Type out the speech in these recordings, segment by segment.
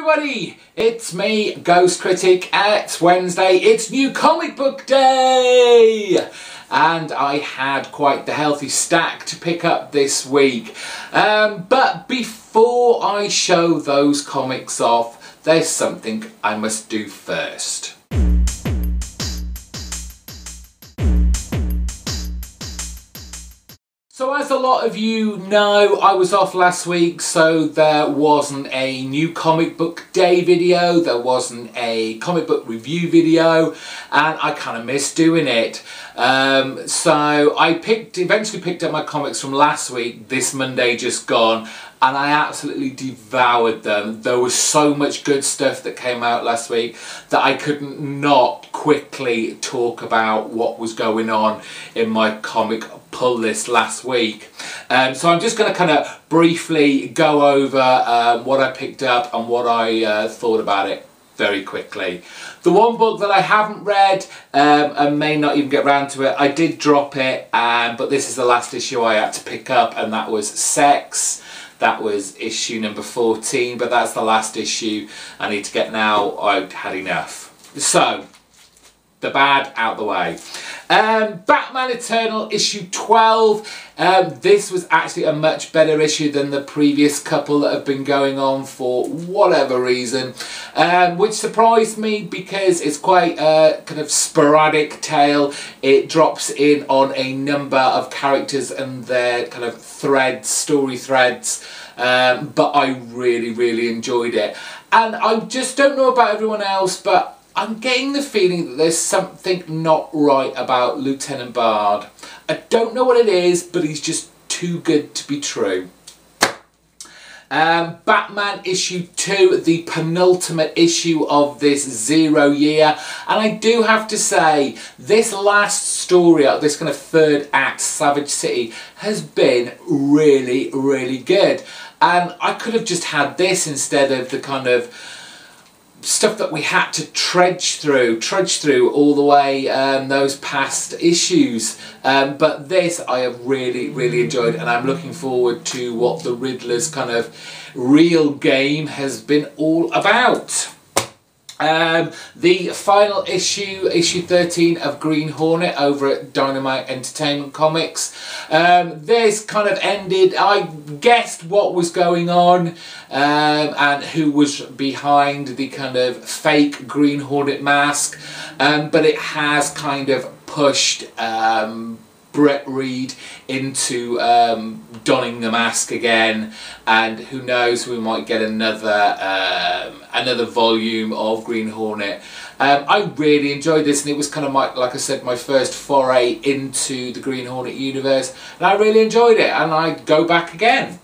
everybody, it's me, GhostCritic. It's Wednesday, it's new comic book day! And I had quite the healthy stack to pick up this week. But before I show those comics off, there's something I must do first. So as a lot of you know, I was off last week, so there wasn't a new comic book day video, there wasn't a comic book review video, and I kind of missed doing it. So I eventually picked up my comics from last week, this Monday just gone, and I absolutely devoured them. There was so much good stuff that came out last week that I couldn't not quickly talk about what was going on in my comic pull list last week. So I'm just going to kind of briefly go over what I picked up and what I thought about it very quickly. The one book that I haven't read and may not even get round to it, I did drop it, but this is the last issue I had to pick up, and that was Sex. That was issue number 14, but that's the last issue I need to get now. I've had enough. So, the bad out the way. Batman Eternal issue 12. This was actually a much better issue than the previous couple that have been going on for whatever reason, which surprised me because it's quite a kind of sporadic tale. It drops in on a number of characters and their kind of story threads, but I really enjoyed it. And I just don't know about everyone else, but I'm getting the feeling that there's something not right about Lieutenant Bard. I don't know what it is, but he's just too good to be true. Batman issue 2, the penultimate issue of this 0 year, and I do have to say this last story, this kind of third act, Savage City, has been really good, and I could have just had this instead of the kind of stuff that we had to trudge through all the way those past issues, but this I have really enjoyed, and I'm looking forward to what the Riddler's kind of real game has been all about. The final issue, issue 13 of Green Hornet over at Dynamite Entertainment Comics. This kind of ended, I guessed what was going on and who was behind the kind of fake Green Hornet mask, but it has kind of pushed Brett Reed into donning the mask again, and who knows, we might get another volume of Green Hornet. I really enjoyed this, and it was kind of like I said, my first foray into the Green Hornet universe, and I really enjoyed it, and I'd go back again.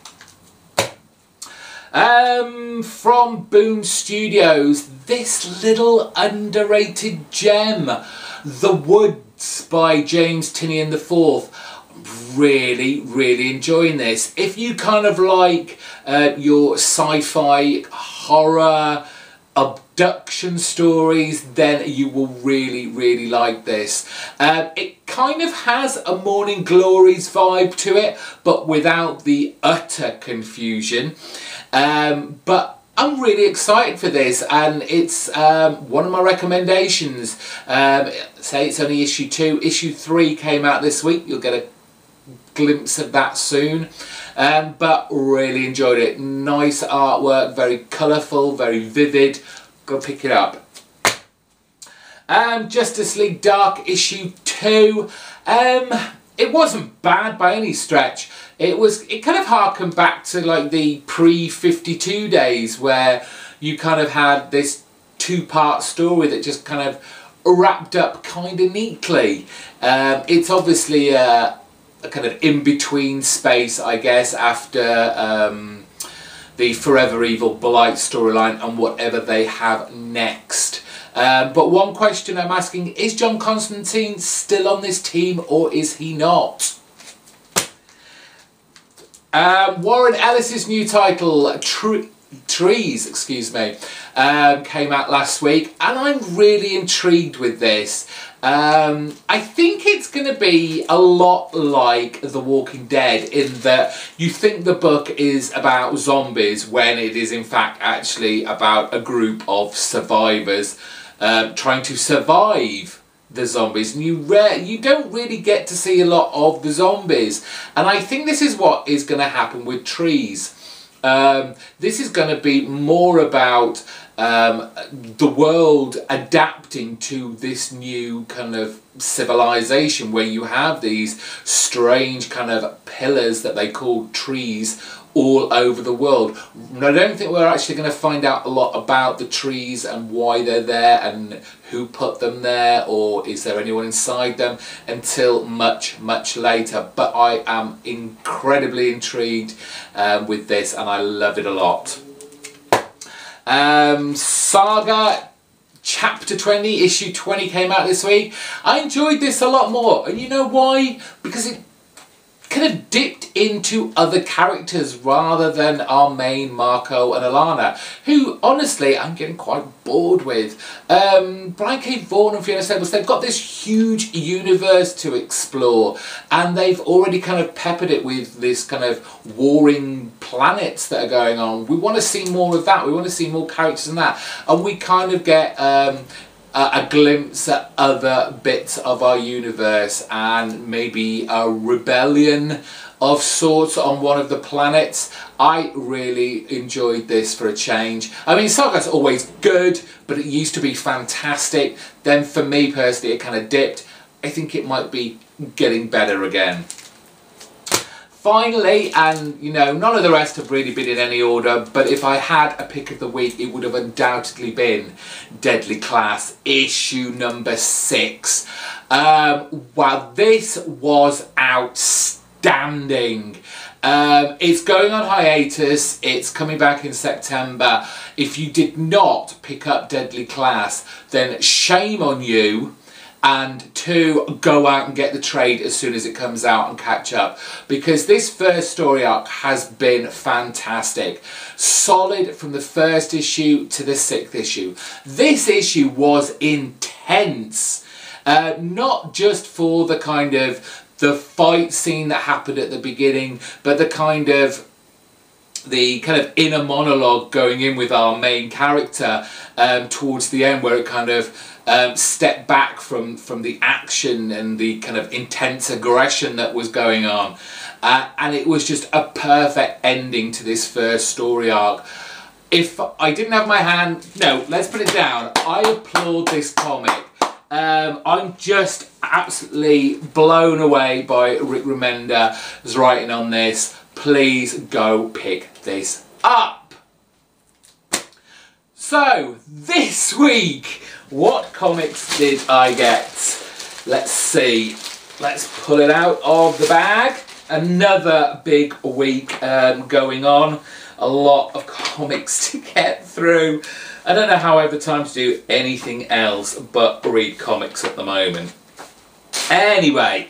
From Boom Studios, this little underrated gem, The Woods by James Tynion IV. Really enjoying this. If you kind of like your sci-fi horror abduction stories, then you will really like this. It kind of has a Morning Glories vibe to it, but without the utter confusion. But I'm really excited for this, and it's one of my recommendations. Say it's only issue 2. Issue 3 came out this week. You'll get a glimpse of that soon. But really enjoyed it. Nice artwork, very colourful, very vivid. Go pick it up. Justice League Dark issue 2. It wasn't bad by any stretch. It kind of harkened back to like the pre-52 days, where you kind of had this two-part story that just kind of wrapped up kind of neatly. It's obviously a kind of in-between space, I guess, after the Forever Evil Blight storyline and whatever they have next. But one question I'm asking, is John Constantine still on this team, or is he not? Warren Ellis's new title, Trees, excuse me. came out last week, and I'm really intrigued with this. I think it's going to be a lot like The Walking Dead, in that you think the book is about zombies when it is in fact actually about a group of survivors trying to survive the zombies, and you don't really get to see a lot of the zombies. And I think this is what is going to happen with Trees. This is going to be more about the world adapting to this new kind of civilization, where you have these strange kind of pillars that they call trees all over the world. And I don't think we're actually going to find out a lot about the trees and why they're there and who put them there, or is there anyone inside them, until much later. But I am incredibly intrigued with this, and I love it a lot. Saga Chapter 20, issue 20 came out this week. I enjoyed this a lot more, and you know why? Because it kind of dipped into other characters rather than our main Marco and Alana, who honestly I'm getting quite bored with. Brian K. Vaughan and Fiona Staples, they've got this huge universe to explore, and they've already kind of peppered it with this kind of warring planets that are going on. We want to see more of that. We want to see more characters in that, and we kind of get a glimpse at other bits of our universe, and maybe a rebellion of sorts on one of the planets. I really enjoyed this for a change. I mean, Saga's always good, but it used to be fantastic. Then for me personally, it kind of dipped. I think it might be getting better again. Finally, and you know, none of the rest have really been in any order, but if I had a pick of the week, it would have undoubtedly been Deadly Class, issue number 6. Wow, this was outstanding. It's going on hiatus, it's coming back in September. If you did not pick up Deadly Class, then shame on you. And 2, go out and get the trade as soon as it comes out and catch up, because this first story arc has been fantastic. Solid from the first issue to the 6th issue. This issue was intense, not just for the kind of the fight scene that happened at the beginning, but the kind of inner monologue going in with our main character towards the end, where it kind of step back from the action and the kind of intense aggression that was going on, and it was just a perfect ending to this first story arc. If I didn't have my hand, no, let's put it down, I applaud this comic. I'm just absolutely blown away by Rick Remender's writing on this. Please go pick this up. So this week, what comics did I get? Let's see. Let's pull it out of the bag. Another big week going on. A lot of comics to get through. I don't know how I have the time to do anything else but read comics at the moment. Anyway,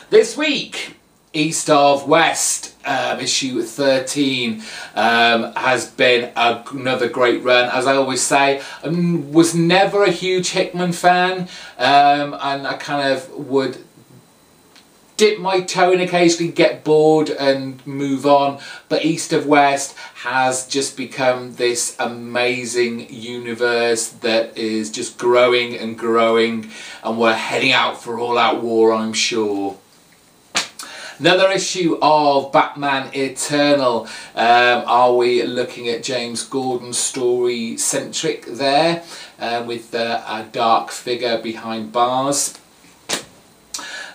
this week, East of West, issue 13 has been another great run. As I always say, I was never a huge Hickman fan, and I kind of would dip my toe in occasionally, get bored and move on, but East of West has just become this amazing universe that is just growing and growing, and we're heading out for all-out war, I'm sure. Another issue of Batman Eternal. Are we looking at James Gordon's story centric there, with a dark figure behind bars?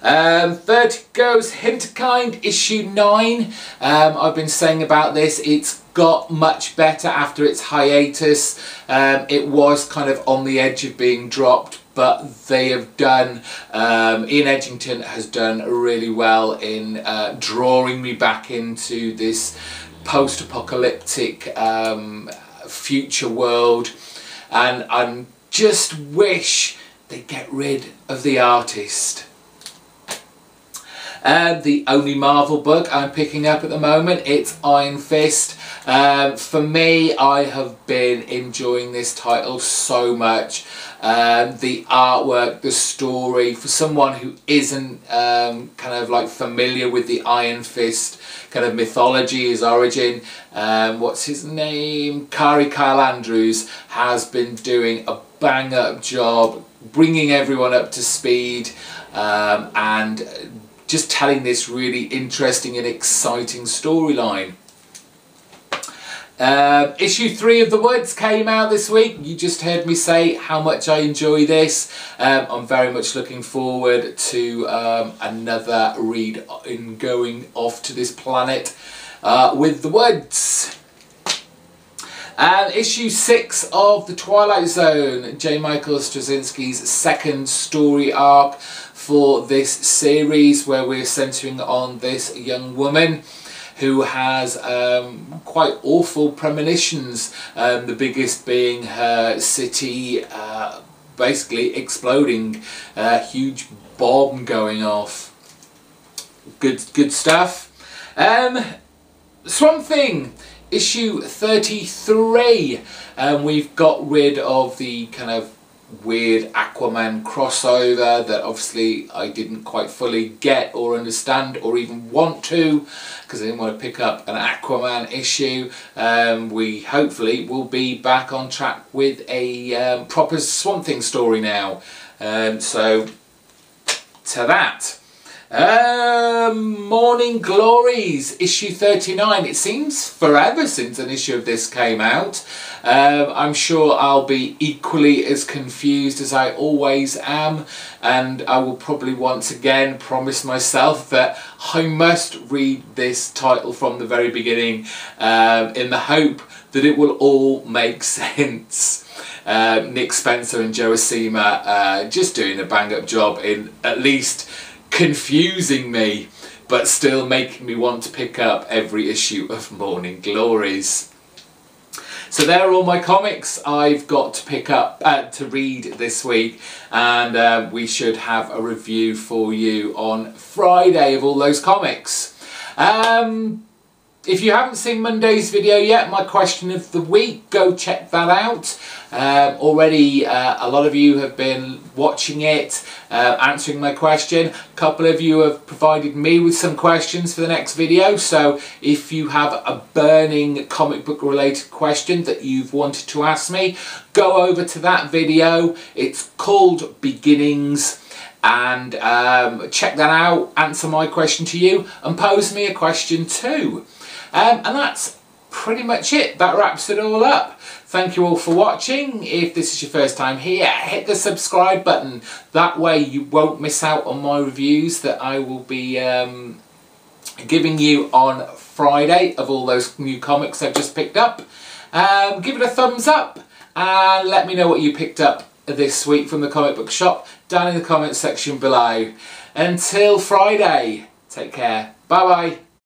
Vertigo's Hinterkind, issue 9. I've been saying about this, it's got much better after its hiatus. It was kind of on the edge of being dropped, but they have done, Ian Edgington has done really well in drawing me back into this post-apocalyptic future world, and I just wish they'd get rid of the artist. The only Marvel book I'm picking up at the moment, it's Iron Fist. For me, I have been enjoying this title so much. The artwork, the story, for someone who isn't kind of like familiar with the Iron Fist kind of mythology, his origin, what's his name? Kyle Andrews has been doing a bang up job bringing everyone up to speed and just telling this really interesting and exciting storyline. Issue 3 of The Woods came out this week. You just heard me say how much I enjoy this. I'm very much looking forward to another read in going off to this planet with The Woods. Issue 6 of The Twilight Zone, J. Michael Straczynski's second story arc for this series, where we're centering on this young woman who has quite awful premonitions, the biggest being her city basically exploding, a huge bomb going off. Good stuff. Swamp Thing, issue 33. We've got rid of the kind of weird Aquaman crossover that obviously I didn't quite fully get or understand or even want to, because I didn't want to pick up an Aquaman issue. We hopefully will be back on track with a proper Swamp Thing story now. So to that. Morning Glories, issue 39. It seems forever since an issue of this came out. I'm sure I'll be equally as confused as I always am, and I will probably once again promise myself that I must read this title from the very beginning in the hope that it will all make sense. Nick Spencer and Joe Asima just doing a bang up job in at least confusing me, but still making me want to pick up every issue of Morning Glories. So there are all my comics I've got to pick up, to read this week, and we should have a review for you on Friday of all those comics. If you haven't seen Monday's video yet, my question of the week, go check that out. Already a lot of you have been watching it, answering my question. A couple of you have provided me with some questions for the next video, so if you have a burning comic book related question that you've wanted to ask me, go over to that video. It's called Beginnings, and check that out, answer my question to you, and pose me a question too. And that's pretty much it. That wraps it all up. Thank you all for watching. If this is your first time here, hit the subscribe button. That way you won't miss out on my reviews that I will be giving you on Friday of all those new comics I've just picked up. Give it a thumbs up and let me know what you picked up this week from the comic book shop down in the comments section below. Until Friday, take care. Bye bye.